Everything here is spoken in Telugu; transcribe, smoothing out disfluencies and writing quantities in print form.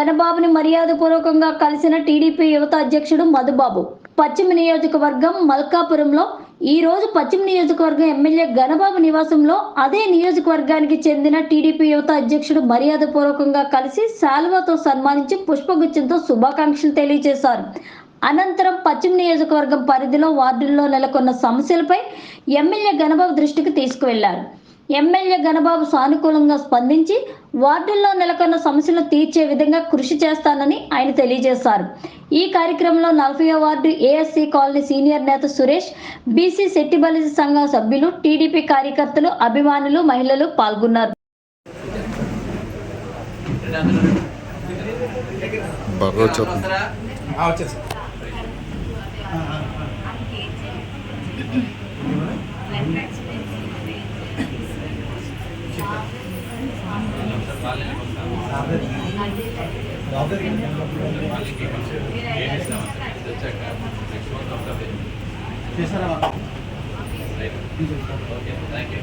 ఘనబాబుని మర్యాదపూర్వకంగా కలిసిన టీడీపీ యువత అధ్యక్షుడు మధుబాబు. పశ్చిమ నియోజకవర్గం మల్కాపురంలో ఈ రోజు పశ్చిమ నియోజకవర్గం ఎమ్మెల్యే ఘనబాబు నివాసంలో అదే నియోజకవర్గానికి చెందిన టీడీపీ యువత అధ్యక్షుడు మర్యాదపూర్వకంగా కలిసి శాలువాతో సన్మానించి పుష్పగుచ్చంతో శుభాకాంక్షలు తెలియజేశారు. అనంతరం పశ్చిమ నియోజకవర్గం పరిధిలో వార్డుల్లో నెలకొన్న సమస్యలపై ఎమ్మెల్యే ఘనబాబు దృష్టికి తీసుకువెళ్లారు. ఎమ్మెల్యే ఘనబాబు సానుకూలంగా స్పందించి వార్డుల్లో నెలకొన్న సమస్యలు తీర్చే విధంగా కృషి చేస్తానని ఆయన తెలియజేశారు. ఈ కార్యక్రమంలో 40వ వార్డు ఏఎస్సీ కాలనీ సీనియర్ నేత సురేష్, బీసీ శెట్టిబలిజ సంఘం సభ్యులు, టీడీపీ కార్యకర్తలు, అభిమానులు, మహిళలు పాల్గొన్నారు. చేశారా? Okay, thank you.